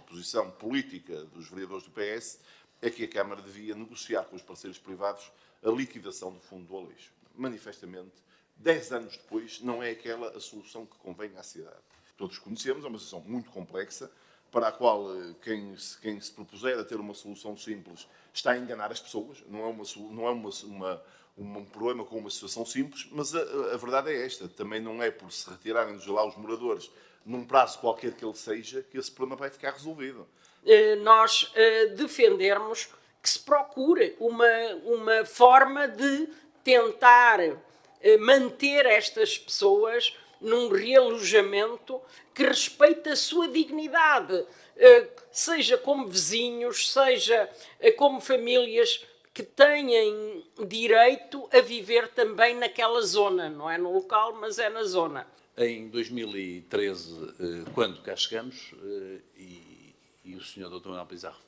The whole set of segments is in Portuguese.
posição política dos vereadores do PS é que a Câmara devia negociar com os parceiros privados a liquidação do Fundo do Aleixo. Manifestamente, 10 anos depois, não é aquela a solução que convém à cidade. Todos conhecemos, é uma situação muito complexa, para a qual quem se propuser a ter uma solução simples está a enganar as pessoas. Não é um problema com uma situação simples, mas a verdade é esta. Também não é por se retirarem de lá os moradores num prazo qualquer que ele seja que esse problema vai ficar resolvido. Nós defendermos que se procure uma forma de tentar manter estas pessoas num realojamento que respeite a sua dignidade, seja como vizinhos, seja como famílias que têm direito a viver também naquela zona, não é no local, mas é na zona. Em 2013, quando cá chegamos, e o Sr. Dr. Manuel Pizarro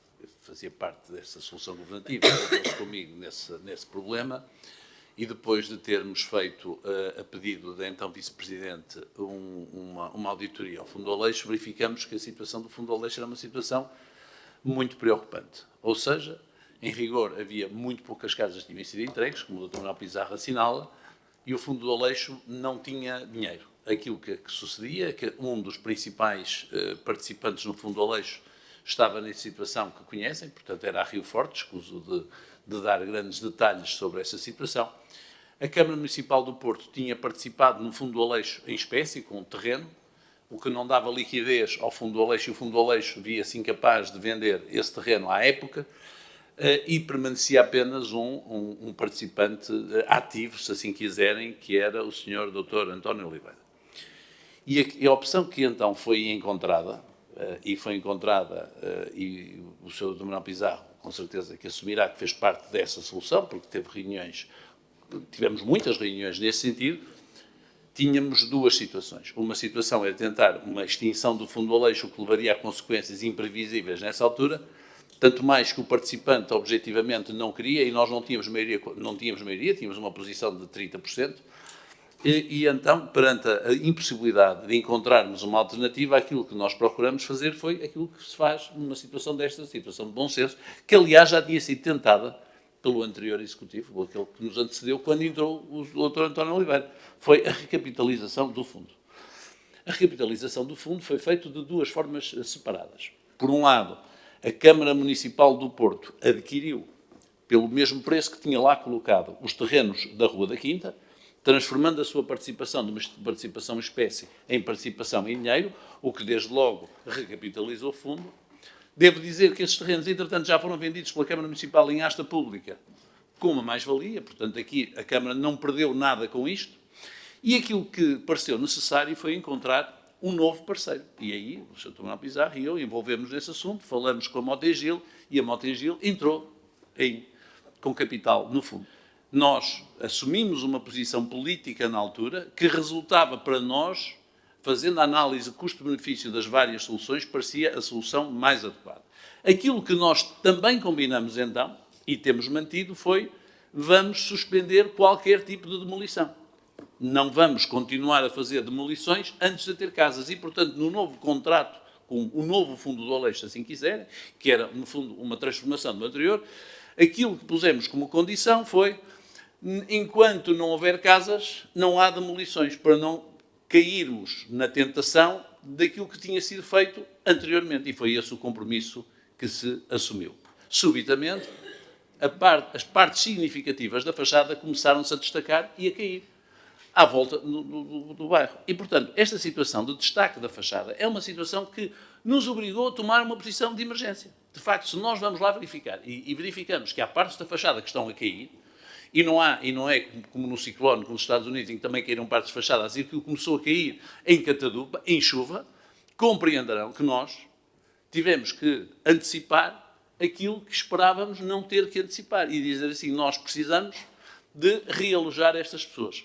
fazia parte dessa solução governativa, envolveu-se comigo nesse problema, e depois de termos feito, a pedido da então Vice-Presidente, uma auditoria ao Fundo do Aleixo, verificamos que a situação do Fundo do Aleixo era uma situação muito preocupante. Ou seja, em rigor, havia muito poucas casas que tinham sido entregues, como o Dr. Manuel Pizarro assinala, e o Fundo do Aleixo não tinha dinheiro. Aquilo que sucedia é que um dos principais participantes no Fundo do Aleixo estava nessa situação que conhecem, portanto era a Rio Forte, escuso de dar grandes detalhes sobre essa situação. A Câmara Municipal do Porto tinha participado no Fundo do Aleixo em espécie, com um terreno, o que não dava liquidez ao Fundo do Aleixo, e o Fundo do Aleixo via-se incapaz de vender esse terreno à época, e permanecia apenas um participante ativo, se assim quiserem, que era o Sr. Dr. António Oliveira. E a opção que então foi encontrada, e o Sr. Dr. Manuel Pizarro, com certeza que assumirá que fez parte dessa solução, porque tivemos muitas reuniões nesse sentido, tínhamos duas situações. Uma situação era tentar uma extinção do Fundo do Aleixo, que levaria a consequências imprevisíveis nessa altura, tanto mais que o participante objetivamente não queria, e nós não tínhamos maioria, tínhamos uma posição de 30%, e então, perante a impossibilidade de encontrarmos uma alternativa, aquilo que nós procuramos fazer foi aquilo que se faz numa situação desta, situação de bom senso, que aliás já tinha sido tentada pelo anterior Executivo, aquele que nos antecedeu, quando entrou o Dr. António Oliveira. Foi a recapitalização do Fundo. A recapitalização do Fundo foi feita de duas formas separadas. Por um lado, a Câmara Municipal do Porto adquiriu, pelo mesmo preço que tinha lá colocado, os terrenos da Rua da Quinta, transformando a sua participação de uma participação em espécie em participação em dinheiro, o que desde logo recapitalizou o fundo. Devo dizer que esses terrenos, entretanto, já foram vendidos pela Câmara Municipal em asta pública com uma mais-valia, portanto, aqui a Câmara não perdeu nada com isto, e aquilo que pareceu necessário foi encontrar um novo parceiro. E aí, o Sr. Manuel Pizarro e eu envolvemos nesse assunto, falamos com a Motengil, e a Motengil entrou com capital no fundo. Nós assumimos uma posição política na altura que resultava para nós, fazendo a análise custo-benefício das várias soluções, parecia a solução mais adequada. Aquilo que nós também combinamos então, e temos mantido, foi: vamos suspender qualquer tipo de demolição. Não vamos continuar a fazer demolições antes de ter casas. E, portanto, no novo contrato, com o novo Fundo do Aleixo, assim quiserem, que era, no fundo, uma transformação do anterior, aquilo que pusemos como condição foi: enquanto não houver casas, não há demolições, para não cairmos na tentação daquilo que tinha sido feito anteriormente. E foi esse o compromisso que se assumiu. Subitamente, as partes significativas da fachada começaram-se a destacar e a cair à volta do bairro. E, portanto, esta situação de destaque da fachada é uma situação que nos obrigou a tomar uma posição de emergência. De facto, se nós vamos lá verificar e verificamos que há partes da fachada que estão a cair, e não é como no ciclone, como nos Estados Unidos, em que também caíram partes de fachada, assim que começou a cair em Catadupa, em chuva, compreenderão que nós tivemos que antecipar aquilo que esperávamos não ter que antecipar e dizer assim: nós precisamos de realojar estas pessoas.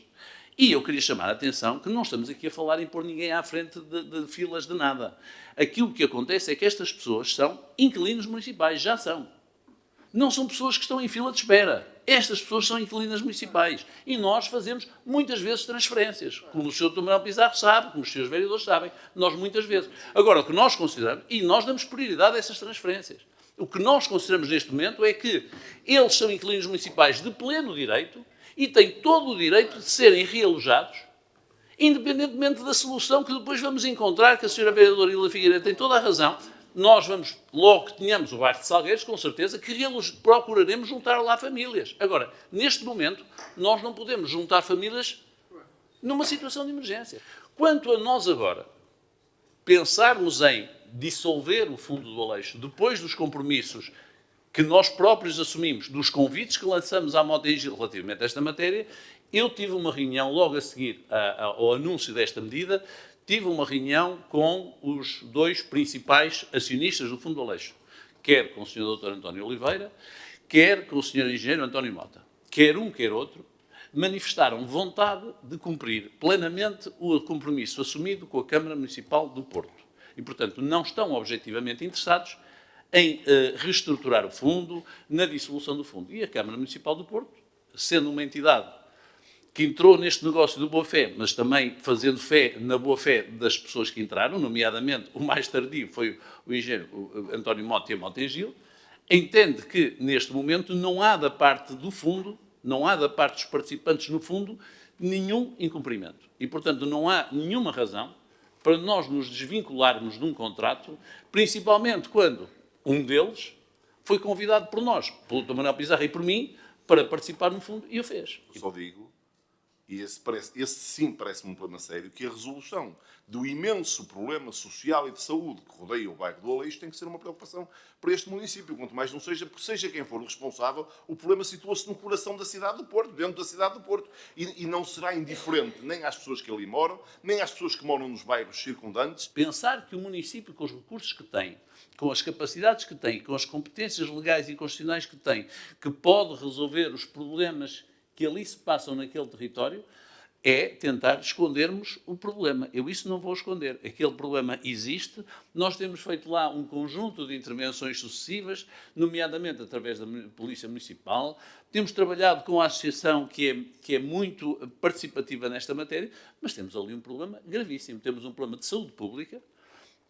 E eu queria chamar a atenção que não estamos aqui a falar em pôr ninguém à frente de filas de nada. Aquilo que acontece é que estas pessoas são inquilinos municipais, já são. Não são pessoas que estão em fila de espera. Estas pessoas são inquilinas municipais e nós fazemos muitas vezes transferências, como o Sr. Dr. Manuel Pizarro sabe, como os Srs. vereadores sabem, nós muitas vezes. Agora, o que nós consideramos, e nós damos prioridade a essas transferências, o que nós consideramos neste momento é que eles são inquilinos municipais de pleno direito e têm todo o direito de serem realojados, independentemente da solução que depois vamos encontrar, que a Sra. Vereadora Hilda Figueiredo tem toda a razão. Nós vamos, logo que tenhamos o bairro de Salgueiros, com certeza que procuraremos juntar lá famílias. Agora, neste momento, nós não podemos juntar famílias numa situação de emergência. Quanto a nós agora pensarmos em dissolver o Fundo do Aleixo, depois dos compromissos que nós próprios assumimos, dos convites que lançamos à Mota-Engil relativamente a esta matéria, eu tive uma reunião logo a seguir ao anúncio desta medida, tive uma reunião com os dois principais acionistas do Fundo do Aleixo, quer com o Sr. Dr. António Oliveira, quer com o Sr. Engenheiro António Mota. Quer um, quer outro, manifestaram vontade de cumprir plenamente o compromisso assumido com a Câmara Municipal do Porto. E, portanto, não estão objetivamente interessados em reestruturar o fundo, na dissolução do fundo. E a Câmara Municipal do Porto, sendo uma entidade que entrou neste negócio de boa-fé, mas também fazendo fé na boa-fé das pessoas que entraram, nomeadamente o mais tardio foi o engenheiro António Mota e a Mota-Engil, entende que, neste momento, não há da parte do fundo, não há da parte dos participantes no fundo, nenhum incumprimento. E, portanto, não há nenhuma razão para nós nos desvincularmos de um contrato, principalmente quando um deles foi convidado por nós, pelo Dr. Manuel Pizarro e por mim, para participar no fundo, e o fez. Eu só digo, e esse sim parece-me um problema sério, que a resolução do imenso problema social e de saúde que rodeia o bairro do Aleixo tem que ser uma preocupação para este município, quanto mais não seja, porque seja quem for o responsável, o problema situa-se no coração da cidade do Porto, dentro da cidade do Porto, e não será indiferente nem às pessoas que ali moram, nem às pessoas que moram nos bairros circundantes. Pensar que o município, com os recursos que tem, com as capacidades que tem, com as competências legais e constitucionais que tem, que pode resolver os problemas que ali se passam naquele território, é tentar escondermos o problema. Eu isso não vou esconder. Aquele problema existe. Nós temos feito lá um conjunto de intervenções sucessivas, nomeadamente através da Polícia Municipal. Temos trabalhado com a associação que é muito participativa nesta matéria, mas temos ali um problema gravíssimo. Temos um problema de saúde pública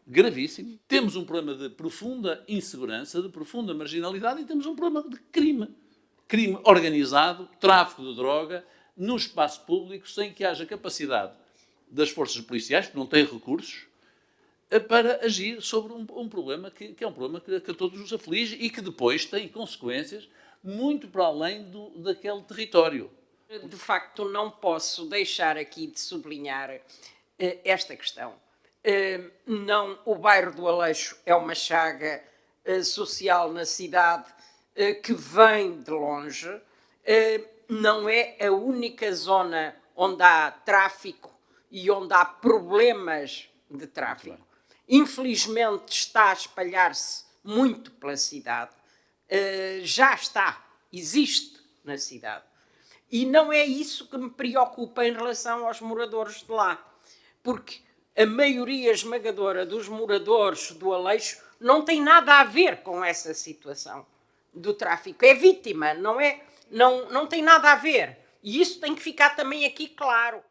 gravíssimo. Temos um problema de profunda insegurança, de profunda marginalidade e temos um problema de crime. Crime organizado, tráfico de droga, no espaço público, sem que haja capacidade das forças policiais, que não têm recursos, para agir sobre um problema que é um problema que a todos nos aflige e que depois tem consequências muito para além daquele território. De facto, não posso deixar aqui de sublinhar esta questão. Não, o bairro do Aleixo é uma chaga social na cidade que vem de longe, não é a única zona onde há tráfico e onde há problemas de tráfico. Infelizmente está a espalhar-se muito pela cidade, já está, existe na cidade. E não é isso que me preocupa em relação aos moradores de lá, porque a maioria esmagadora dos moradores do Aleixo não tem nada a ver com essa situação do tráfico. É vítima, não tem nada a ver. E isso tem que ficar também aqui claro.